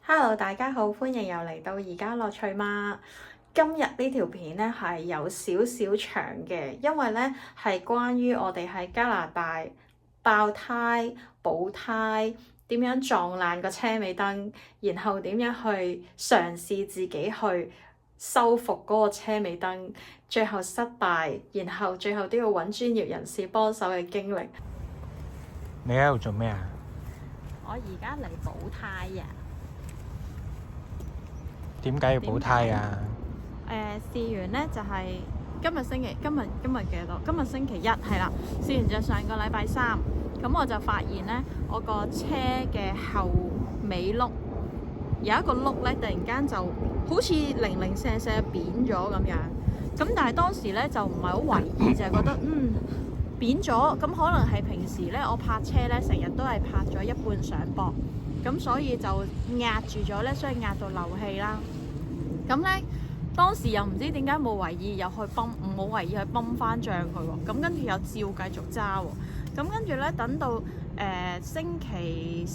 Hello，大家好，歡迎又嚟到而家樂趣嗎？今日呢條片咧係有少少長嘅，因為咧係關於我哋喺加拿大爆胎、補胎，點樣撞爛個車尾燈，然後點樣去嘗試自己去修復嗰個車尾燈，最後失敗，然後最後都要揾專業人士幫手嘅經歷。你喺度做咩啊？我而家嚟補胎啊！點解要補胎啊？試完呢就係今日幾多？今日星期一係啦。試完就上個禮拜三，咁我就發現呢，我個車嘅後尾轆有一個轆呢，突然間就好似零零舍舍扁咗咁樣。咁但係當時呢，就唔係好為意，就係覺得扁咗，咁可能係平時呢，我泊車呢，成日都係泊咗一半上膊。咁所以就壓住咗咧，所以壓到漏氣啦。咁咧當時又唔知點解冇為意，又去冇為意去泵翻脹佢喎。咁跟住又照繼續揸喎。咁跟住咧等到星期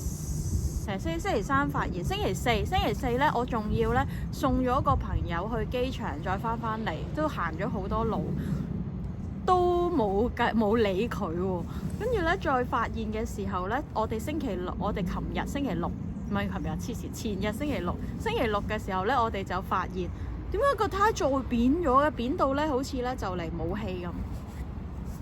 三發現，星期四咧我仲要咧送咗個朋友去機場，再翻嚟，都行咗好多路。都冇理佢喎，跟住咧再發現嘅時候咧，我哋星期六，我哋前日星期六嘅時候咧，我哋就發現點解個胎再扁咗嘅，扁到咧好似咧就嚟冇氣咁。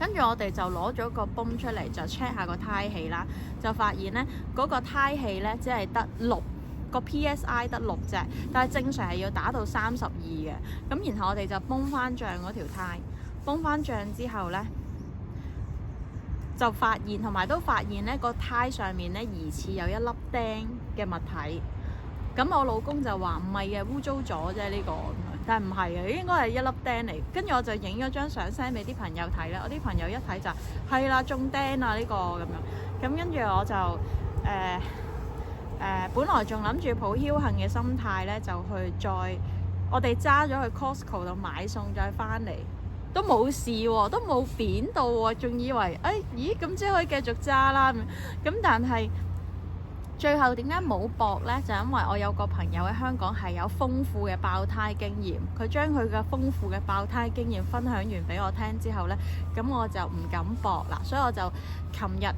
跟住我哋就攞咗個泵出嚟就 check 下個胎氣啦，就發現咧嗰個胎氣咧只係得6個 PSI 得6啫，但係正常係要打到32嘅。咁然後我哋就泵翻脹嗰條胎。泵翻脹之後呢，就發現同埋都發現呢個胎上面呢疑似有一粒釘嘅物體。咁我老公就話唔係嘅，污糟咗啫呢個，但係唔係嘅，應該係一粒釘嚟。跟住我就影咗張相 send 俾啲朋友睇啦。我啲朋友一睇就係啦，中釘啊呢個咁樣。咁跟住我就本來仲諗住抱僥倖嘅心態呢，就去我哋揸咗去 Costco 度買餸再翻嚟。都冇事喎，都冇扁到喎，仲以為咦咁即係可以繼續揸啦咁。但係最後點解冇駁呢？就因為我有個朋友喺香港係有豐富嘅爆胎經驗，佢將佢嘅豐富嘅爆胎經驗分享完俾我聽之後呢，咁我就唔敢駁啦，所以我就琴日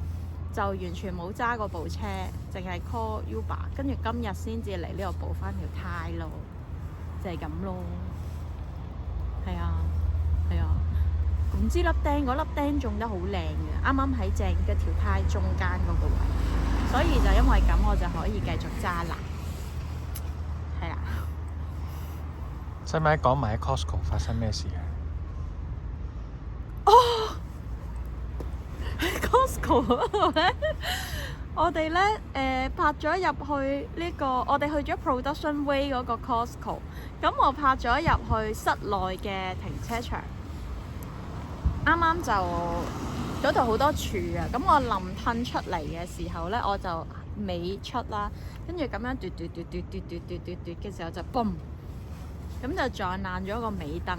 就完全冇揸過部車，淨係 call Uber， 跟住今日先至嚟呢度補翻條胎咯，就係咁咯，係啊。唔知嗰粒釘種得好靚嘅，啱啱喺正嘅條胎中間嗰個位，所以就因為咁，我就可以繼續揸啦。係啊。使唔使講埋喺 Costco 發生咩事啊？喺 Costco 嗰度咧，我哋咧泊咗入去呢個，我哋去咗 Production Way 嗰個 Costco， 咁我泊咗入去室內嘅停車場。啱啱就嗰度好多柱啊，咁我臨噴出嚟嘅時候咧，我就尾出啦，跟住咁樣嘟嘅時候就嘣，咁就撞爛咗個尾燈。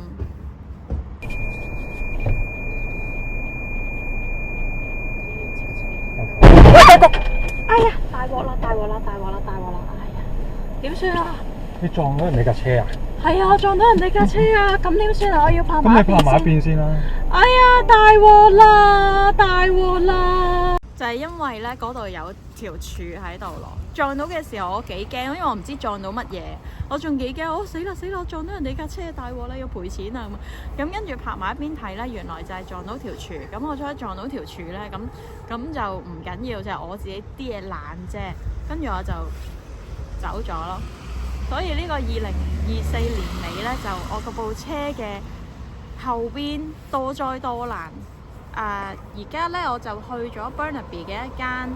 哎呀！大鑊啦！哎呀，點算啊？你撞到人哋架車啊？係啊，我撞到人哋架車啊！咁點算啊？我要泊埋一邊先。咁你泊埋一邊先啦。哎呀，大鑊啦！就係因為咧嗰度有條柱喺度咯，撞到嘅時候我幾驚，因為我唔知撞到乜嘢，我仲幾驚，死啦！我撞到人哋架車，大鑊啦，要賠錢啊咁。咁跟住泊埋一邊睇咧，原來就係撞到條柱。咁我再撞到條柱咧，咁就唔緊要，就係我自己啲嘢爛啫。跟住我就走咗咯。所以呢個2024年尾咧，就我嗰部車嘅後邊多災多難。而家咧我就去咗 Burnaby 嘅一間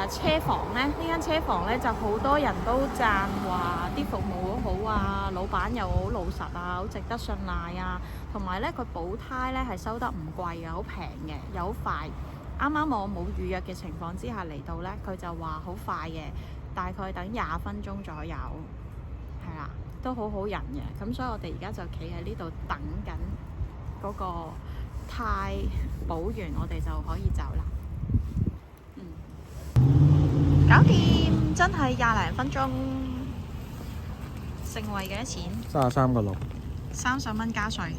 車房咧，呢間車房咧就好多人都讚話啲服務好好啊，老闆又好老實啊，好值得信賴啊，同埋咧佢補胎咧係收得唔貴嘅，好平嘅，又好快。啱啱我冇預約嘅情況之下嚟到咧，佢就話好快嘅，大概等20分鐘左右，係啦，都好好人嘅。咁所以我哋而家就企喺呢度等緊嗰個胎補完，我哋就可以走啦。搞掂，真係廿零分鐘。盛惠幾多錢33個6， ？30蚊加稅，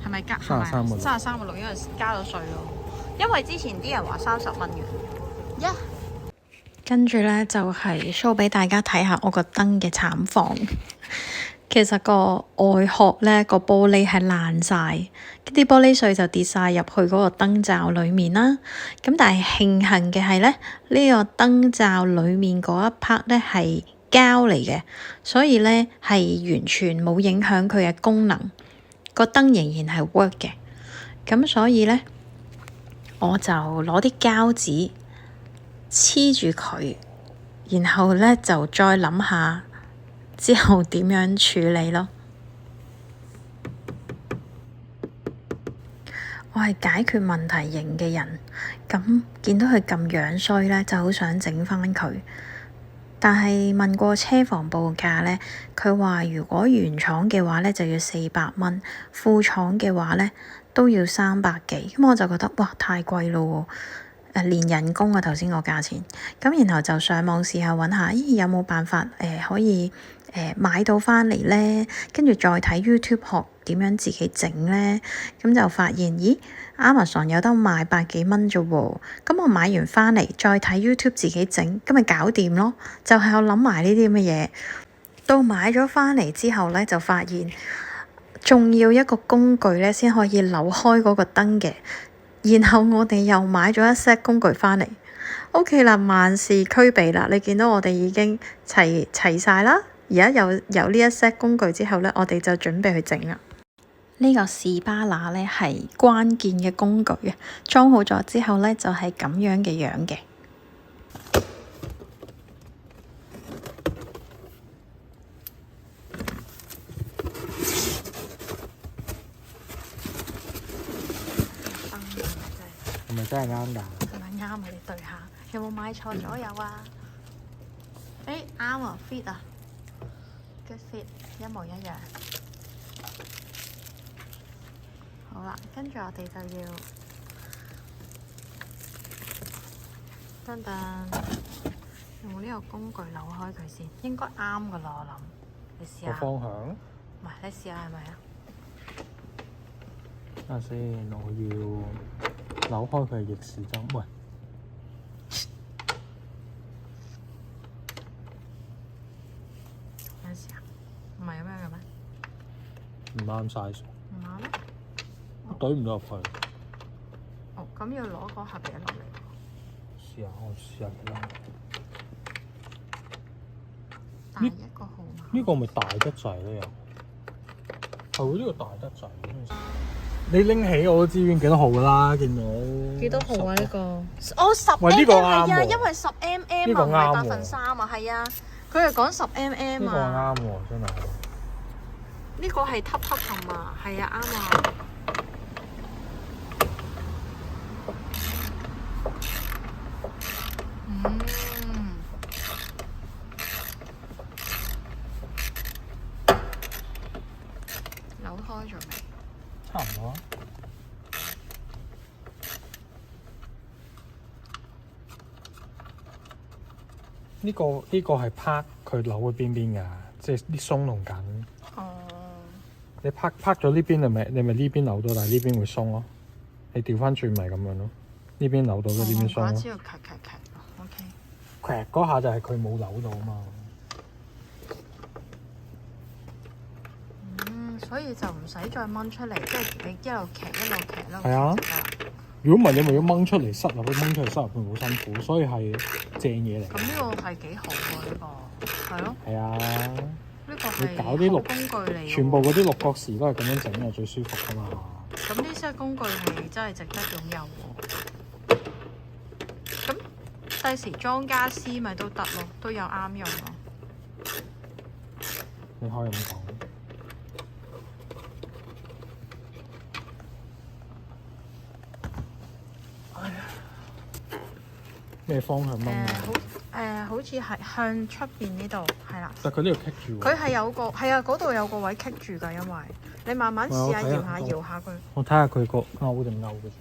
係咪加33個6 33個6，因為加咗稅咯。因為之前啲人話30蚊嘅。跟住呢，就係 show 俾大家睇下我個燈嘅慘況。其實個外殼呢，個玻璃係爛晒，啲玻璃碎就跌晒入去嗰個燈罩裡面啦。咁但係慶幸嘅係呢，呢個燈罩裡面嗰一 part 呢係膠嚟嘅，所以呢係完全冇影響佢嘅功能，個燈仍然係 work 嘅。咁所以呢，我就攞啲膠紙黐住佢，然後呢就再諗下之後點樣處理咯。我係解決問題型嘅人，咁見到佢咁樣衰呢，就好想整返佢。但係問過車房報價呢，佢話如果原廠嘅話呢就要400蚊，副廠嘅話呢都要300幾。咁我就覺得哇，太貴咯喎！連人工啊頭先個價錢。咁然後就上網試下揾下，咦有冇辦法可以買到返嚟呢？跟住再睇 YouTube 學點樣自己整呢？咁就發現咦 Amazon 有得賣100幾蚊啫喎。咁我買完返嚟再睇 YouTube 自己整，咁咪搞掂咯。就係我諗埋呢啲咁嘅嘢。到買咗返嚟之後呢，就發現仲要一個工具呢先可以扭開嗰個燈嘅。然後我哋又買咗一 set 工具返嚟。OK 啦，萬事俱備啦。你見到我哋已經齊晒啦。而家有呢一 set 工具之後呢，我哋就準備去整啦。呢個士巴拿呢係關鍵嘅工具啊！裝好咗之後呢，就係咁樣嘅樣嘅。係咪真係啱㗎？係咪啱啊？你對下，有冇買錯咗有啊？誒啱啊 ，fit 啊，good fit，一模一樣。好啦，跟住我哋就要噔噔，用呢個工具扭開佢先，應該啱㗎啦，我諗。你試下。個方向？唔係，你試下係咪啊？等下先，我要扭開佢嘅逆時針。喂，有時啊，唔係咁樣嘅咩？唔啱 size，唔啱咩？我懟唔到入去。哦，咁要攞嗰盒嘢落嚟。試下，我試下其他。大一個號碼。呢個咪大得滯咧又。係喎，呢個大得滯。你拎起我都知邊幾多號㗎啦，見到。幾多號啊？呢個哦10 mm 喂呢個啱係啊，喎因為10 mm 呢個啊，唔係啱喎3/8啊，係啊，佢係講10 mm 呢個啊。啱喎，真係。呢個係凸凸咁啊，係啊，啱啊。扭開咗未？差唔多啊。呢個係拍佢扭去邊邊㗎，即係啲鬆同緊。哦。你拍咗呢邊，你咪呢邊扭到，但係呢邊會鬆咯。你調翻轉咪咁樣咯，呢邊扭到，呢邊鬆咯。我知道咔 OK。咭嗰下就係佢冇扭到啊嘛。所以就唔使再掹出嚟，即係你一路咭咯。係啊。如果唔係，你咪要掹出嚟塞入去，掹出嚟塞入去好辛苦，所以係正嘢嚟。咁呢個係幾好喎？呢個係咯。係啊。呢個係搞啲工具嚟。全部嗰啲六角匙都係咁樣整嘅，最舒服㗎嘛。咁呢些工具係真係值得擁有喎。咁第時裝家私咪都得咯，都有啱用咯。你可以咁講。咩方向掹啊？好似係向出邊呢度，係啦。但佢呢度棘住喎。佢係有個係啊，嗰度有個位棘住㗎，因為你慢慢試下搖下佢。我睇下佢個勾定勾嘅。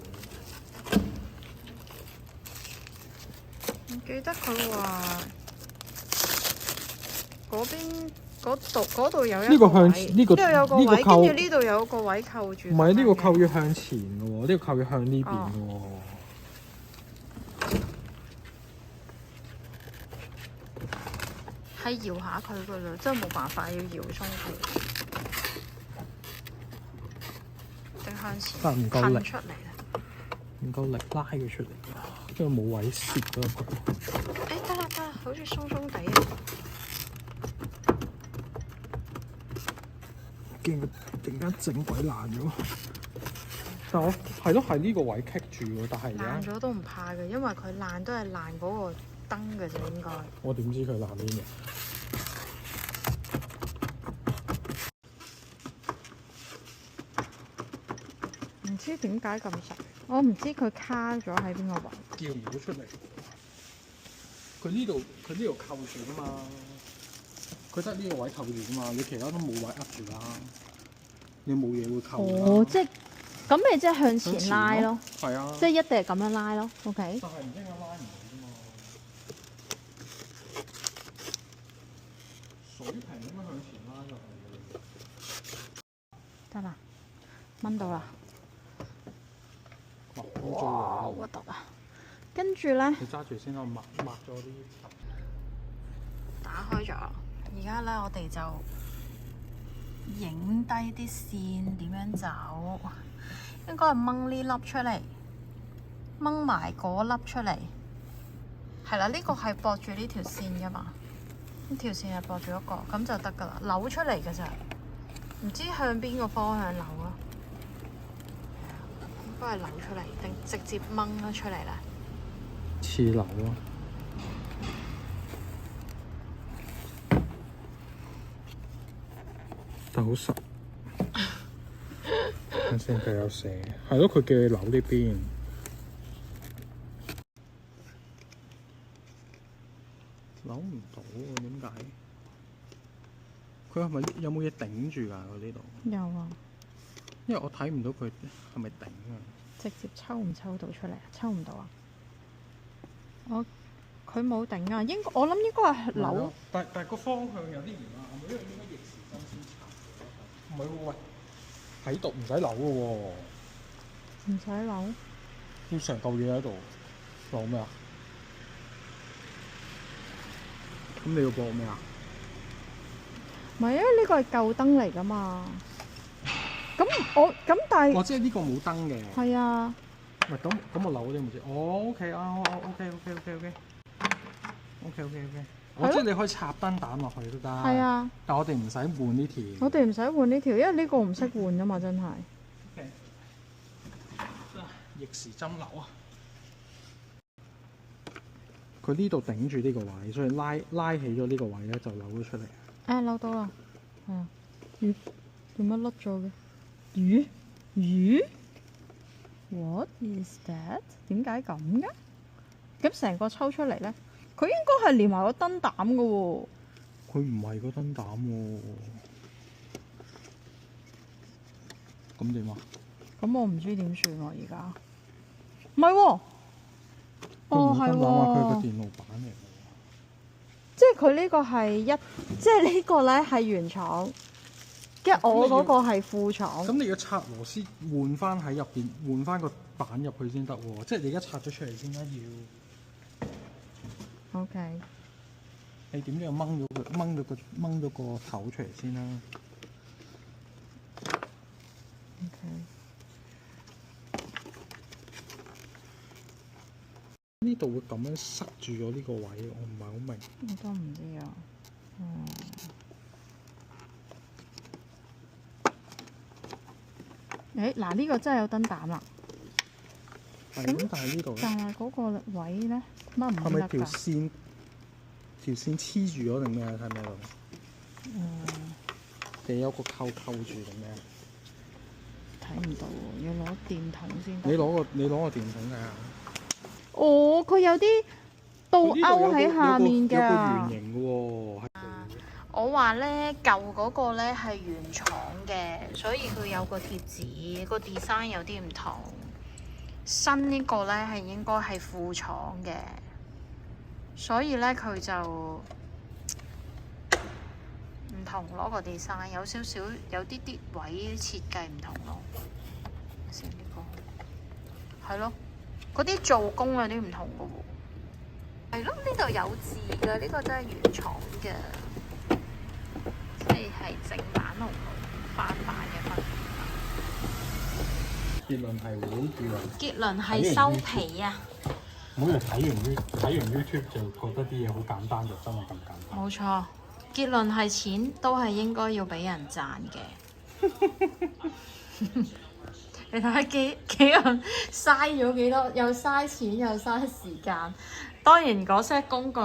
OK。記得佢話嗰邊嗰度有一呢個向位呢個呢度有個位，跟呢個扣住呢度有個位扣住。唔係呢個扣要向前嘅喎，呢個扣要向呢邊嘅喎。係搖下佢噶啦，真係冇辦法要搖鬆佢，定向前但唔夠力噴出嚟啦。唔夠力拉佢出嚟，因為冇位攝咗佢。誒得啦，好似鬆鬆地啊！驚佢突然間整鬼爛咗。但我係咯，係呢個位棘住喎，但係而家爛咗都唔怕嘅，因為佢爛都係爛嗰個燈嘅啫，應該。我點知佢爛邊嘅？唔知點解咁實，我唔知佢卡咗喺邊個位。叫唔到出嚟。佢呢度扣住㗎嘛，佢得呢個位扣住㗎嘛，你其他都冇位握住啦。你冇嘢會扣㗎啦。哦，即係咁，咪即係向前拉咯。係啊。即係一定係咁樣拉咯。OK。但係唔知點解拉唔到啫嘛。水平咁樣向前拉就係。得啦，掹到啦。哇！好核突啊！跟住咧，你揸住先啦，抹咗啲。打開咗，而家咧我哋就影低啲線點樣走，應該係掹呢粒出嚟，掹埋嗰粒出嚟。係啦，呢個係駁住呢條線噶嘛，呢條線係駁住一個，咁就得噶啦，扭出嚟噶咋，唔知向邊個方向扭咯。應該係扭出嚟定直接掹咗出嚟咧？似扭咯，但好實。睇先佢有寫，係咯，佢叫你扭呢邊，扭唔到喎，點解？佢係咪有冇嘢頂住㗎？佢呢度？有啊，因為我睇唔到佢係咪頂啊。直接抽唔抽到出嚟啊？抽唔到啊！佢冇頂啊，我諗應該係扭。但係個方向有啲唔啱，因為應該逆時針先插。唔係喎，喂，喺度唔使扭嘅喎。唔使扭。要成嚿嘢喺度，扭咩啊？咁你要駁咩啊？唔係啊，呢個係舊燈嚟㗎嘛。但係哦，即係呢個冇燈嘅。係啊。唔係咁我扭啲唔知。哦 ，OK 啊，OK。我知你可以插燈膽落去都得。係啊。但我哋唔使換呢條。我哋唔使換呢條，因為呢個唔識換㗎嘛，真係。OK。逆時針扭啊！佢呢度頂住呢個位，所以拉起咗呢個位咧，就扭咗出嚟。扭到啦。係啊。咦？點解甩咗嘅？咦 ？What is that？ 點解咁嘅？咁成個抽出嚟咧，佢應該係連埋個燈膽嘅喎。佢唔係個燈膽喎。咁點啊？咁我唔知點算喎，而家。唔係喎。哦，係喎。佢係個電路板嚟嘅。即係佢呢個係即係呢個咧係原廠。跟住我嗰個係副廠。咁你要插螺絲換翻喺入邊，換翻個板入去先得喎。即係你而家拆咗出嚟先啦，要。OK。你點都要掹咗個頭出嚟先啦。OK。呢度會咁樣塞住咗呢個位，我唔係好明。我都唔知啊。嗱呢個真係有燈膽啦。咁但係呢度咧？但係嗰個位咧乜唔係咪條線黐住咗定咩啊？睇唔睇到？定有個扣住定咩？睇唔到喎，要攞電筒先得。你攞個電筒㗎。哦，佢有啲倒勾喺下面㗎。有個圓形嘅喎。我話咧舊嗰個咧係原廠嘅，所以佢有個貼紙，個 design 有啲唔同。新呢個咧係應該係副廠嘅。所以咧佢就唔同咯，個 design 有少少有啲位設計唔同咯。先呢個係咯，嗰啲做工有啲唔同嘅喎。係咯，呢度有字嘅，呢個真係原廠嘅，即係正版同翻版嘅分別。結論係會結論係收皮啊！每日睇完 YouTube 就覺得啲嘢好簡單，就真係咁簡單。冇錯，結論係錢都係應該要俾人賺嘅。你睇下幾樣嘥咗幾多，又嘥錢又嘥時間。當然嗰些工具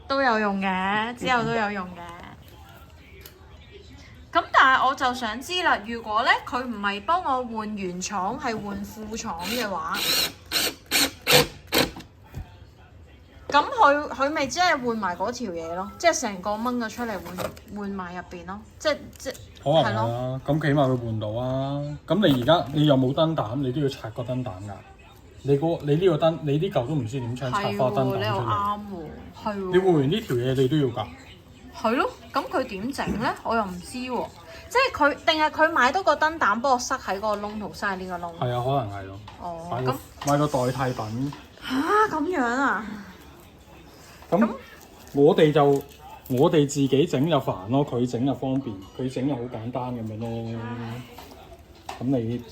都有用嘅，之後都有用嘅。咁但係我就想知啦，如果咧佢唔係幫我換原廠，係換副廠嘅話，咁佢咪即係換埋嗰條嘢咯，即係成個掹咗出嚟換埋入邊咯，即可能係啊，咁起碼佢換到啊。咁你而家你又冇燈膽，你都要拆個燈膽㗎。你呢個燈，你啲舊都唔知點拆個燈膽出嚟。你又啱喎，係喎。你換完呢條嘢，你都要㗎。係咯，咁佢點整咧？我又唔知喎。即係佢定係佢買多個燈膽幫我塞喺個窿同塞喺呢個窿。係啊，可能係咯。哦，買個代替品。嚇咁樣啊？咁我哋自己整就煩咯，佢整就方便，佢整就好簡單咁樣咯。咁你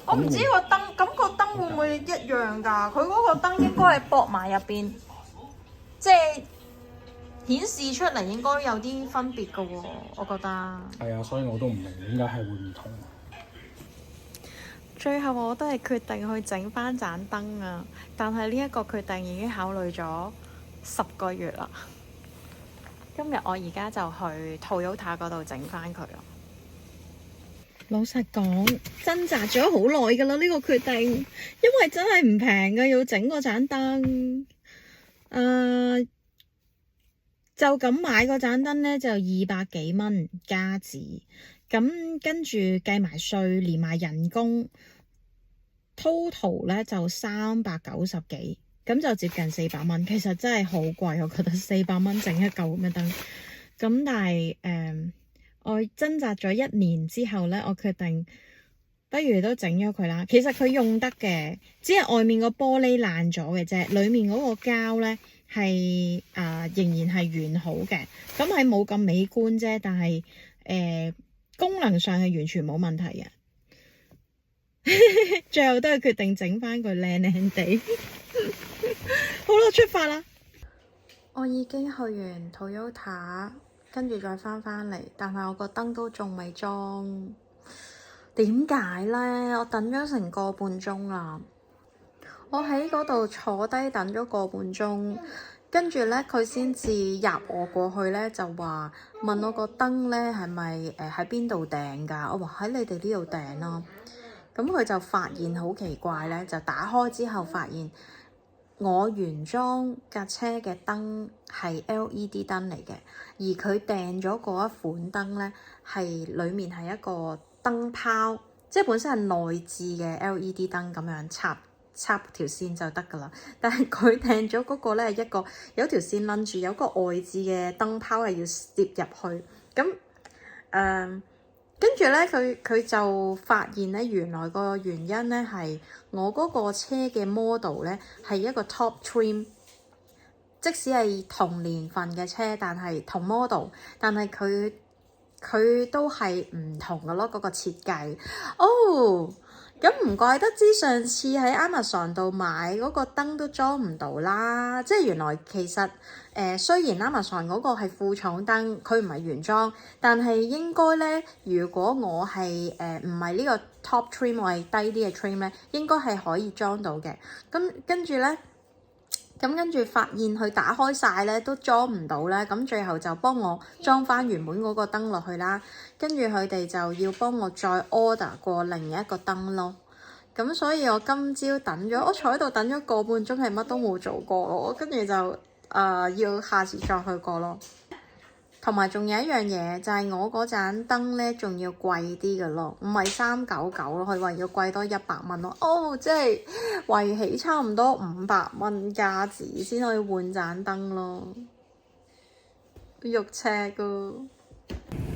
我唔知個燈，咁個燈會唔會一樣㗎？佢嗰個燈應該係駁埋入邊，即係顯示出嚟應該有啲分別㗎喎，我覺得。係啊，所以我都唔明點解係會唔同。最後我都係決定去整翻盞燈啊！但係呢一個決定已經考慮咗10個月啦。今日我而家就去 Toyota 嗰度整翻佢咯。老實講，掙扎咗好耐㗎啦呢個決定，因為真係唔平㗎，要整嗰盞燈。就咁買嗰盞燈呢，就200幾蚊加紙，咁跟住計埋稅，連埋人工 ，total 呢就390幾。咁就接近400蚊，其實真係好貴，我覺得400蚊整一嚿咁嘅燈。咁但係我掙扎咗1年之後呢，我決定不如都整咗佢啦。其實佢用得嘅，只係外面個玻璃爛咗嘅啫，裡面嗰個膠呢係仍然係完好嘅。咁係冇咁美觀啫，但係功能上係完全冇問題嘅。最後都係決定整翻佢靚靚地。好啦，出發啦！我已經去完 Toyota， 跟住再翻嚟，但係我個燈都仲未裝。點解呢？我等咗成個半鐘啦。我喺嗰度坐低等咗個半鐘，跟住呢，佢先至入我過去呢，就話問我個燈呢係咪喺邊度訂㗎？我話喺你哋呢度訂咯。咁佢就發現好奇怪呢，就打開之後發現我原裝架車嘅燈係 LED 燈嚟嘅，而佢訂咗嗰一款燈呢，係裡面係一個燈泡，即係本身係內置嘅 LED 燈咁樣插條線就得㗎啦。但係佢訂咗嗰個呢，係一個有條線攆住，有個外置嘅燈泡係要攝入去。咁跟住咧，佢就發現咧，原來個原因咧係我嗰個車嘅 model 咧係一個 top trim，即使係同年份嘅車，但係同 model，但係佢都係唔同嘅咯，嗰個設計。哦，咁唔怪得知上次喺 Amazon 度買嗰個燈都裝唔到啦，即係原來其實雖然 Amazon 嗰個係副廠燈，佢唔係原裝，但係應該咧，如果我係唔係呢個 top trim，我係低啲嘅 trim 咧，應該係可以裝到嘅。咁跟住發現佢打開晒咧都裝唔到咧，咁最後就幫我裝翻原本嗰個燈落去啦。跟住佢哋就要幫我再 order 過另一個燈咯。咁所以我今朝我坐喺度等咗個半鐘，係乜都冇做過咯。跟住就要下次再去過咯。同埋仲有一樣嘢，就係我嗰盞燈咧，仲要貴啲嘅咯，唔係399咯，佢話要貴多100蚊咯。哦，即係圍起差唔多500蚊加紙先可以換盞燈咯，肉赤噶。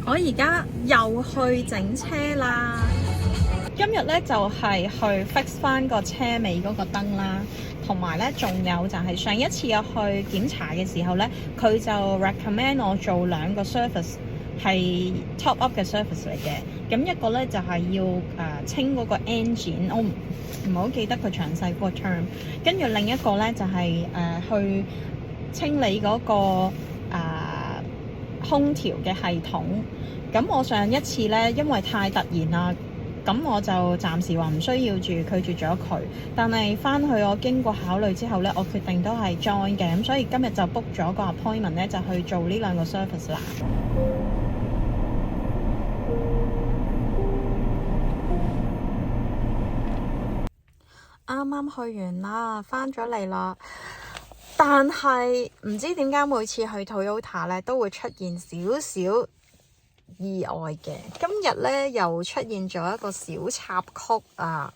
我而家又去整車啦。今日咧就係去 fix 翻個車尾嗰個燈啦，同埋咧仲有就係上一次我去檢查嘅時候咧，佢就 recommend 我做2個 service 係 top up 嘅 service 嚟嘅。咁一個咧就係要清嗰個 engine， 我唔係好記得佢詳細嗰個 term。跟住另一個咧就係去清理嗰個空調嘅系統。咁我上一次咧因為太突然啦。咁我就暫時話唔需要住，拒絕咗佢。但係翻去我經過考慮之後咧，我決定都係 join 嘅。咁所以今日就 book 咗個 appointment 咧，就去做呢2個 service 啦。啱啱去完啦，翻咗嚟啦。但係唔知點解每次去 Toyota 咧都會出現少少意外嘅。今日咧又出現咗一個小插曲啊，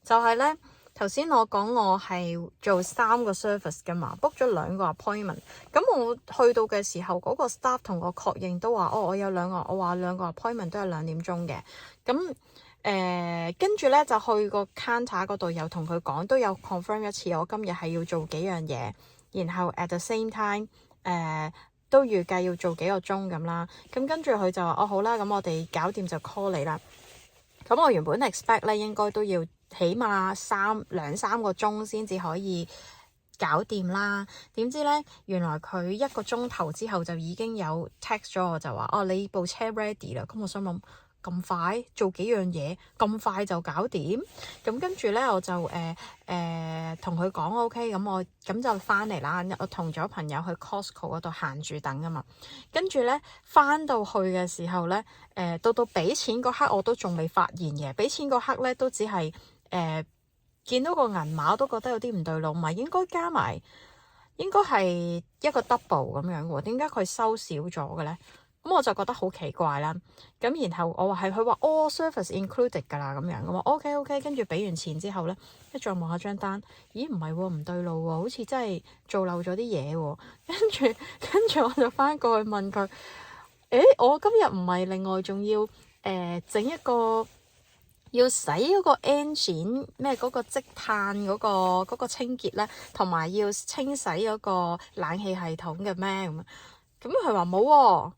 就係咧頭先我講我係做3個 service 噶嘛，book 咗2個 appointment。咁我去到嘅時候，嗰個 staff 同我確認都話，我有2個，我話2個 appointment 都係2點鐘嘅。咁跟住咧就去個 counter 嗰度又同佢講，都有 confirm 一次我今日係要做幾樣嘢，然後 at the same time 都預計要做幾個鐘咁啦，咁跟住佢就話好啦，咁我哋搞掂就 call 你啦。咁我原本 expect 咧應該都要起碼2-3個鐘先至可以搞掂啦。點知咧原來佢1個鐘頭之後就已經有 text 咗我，就話你部車 ready 啦。咁我心諗，咁快做幾樣嘢，咁快就搞掂？咁跟住咧我就同佢講 OK，咁我咁就翻嚟啦。我同咗朋友去 Costco 嗰度閒住等啊嘛。跟住咧翻到去嘅時候咧，到俾錢嗰刻我都仲未發現嘅。俾錢嗰刻咧都只係見到個銀碼都覺得有啲唔對路，唔係應該加埋，應該係一個 double 咁樣喎。點解佢收少咗嘅咧？咁我就覺得好奇怪啦。咁然後我話係，佢話service included 㗎啦咁樣。我話 OK， 跟住俾完錢之後咧，一再望下張單，咦唔係喎，唔對路喎，好似真係做漏咗啲嘢喎。跟住我就翻過去問佢，我今日唔係另外仲要整一個要洗嗰個 engine 咩嗰個積碳嗰個清潔咧，同埋要清洗嗰個冷氣系統嘅咩咁佢話冇喎。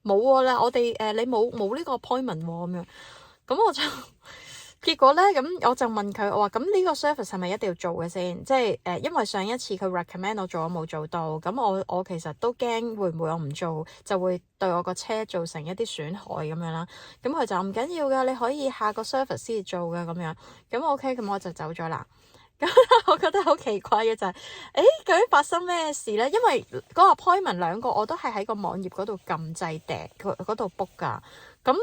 冇喎啦，我哋你冇呢個 appointment 喎咁樣，咁我就結果咧，咁我就問佢，我話咁呢個 service 係咪一定要做嘅先？即係因為上一次佢 recommend 我做，我冇做到，咁我其實都驚會唔會我唔做就會對我個車造成一啲損害咁樣啦。咁佢就唔緊要㗎，你可以下個 service 先做㗎咁樣。咁 OK，咁我就走咗啦。咁我覺得好奇怪嘅就係，究竟發生咩事咧？因為嗰個 appointment 2個我都係喺個網頁嗰度撳掣訂嗰度 book 噶，咁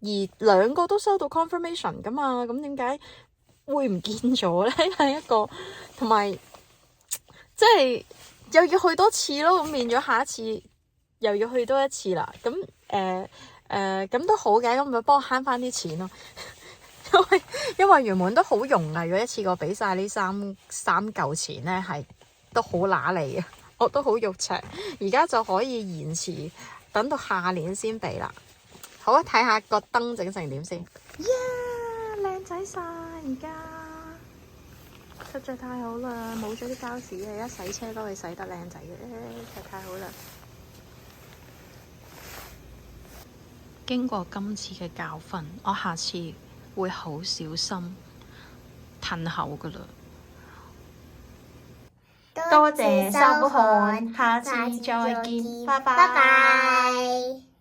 而2個都收到 confirmation 噶嘛，咁點解會唔見咗咧？係一個同埋即係又要去多次咯，咁變咗下一次又要去多一次啦。咁咁都好嘅，咁咪幫我慳翻啲錢咯。因為原本都好容易，如果一次過俾晒呢三嚿錢咧，係都好揦脷嘅，我都好肉赤。而家就可以延遲，等到下年先俾啦。好啊，睇下個燈整成點先。呀，靚仔晒！而家實在太好啦，冇咗啲膠屎啊！一洗車都可以洗得靚仔嘅，實在太好啦。經過今次嘅教訓，我下次會好小心褪後㗎喇。多謝收看，下次再見，拜拜。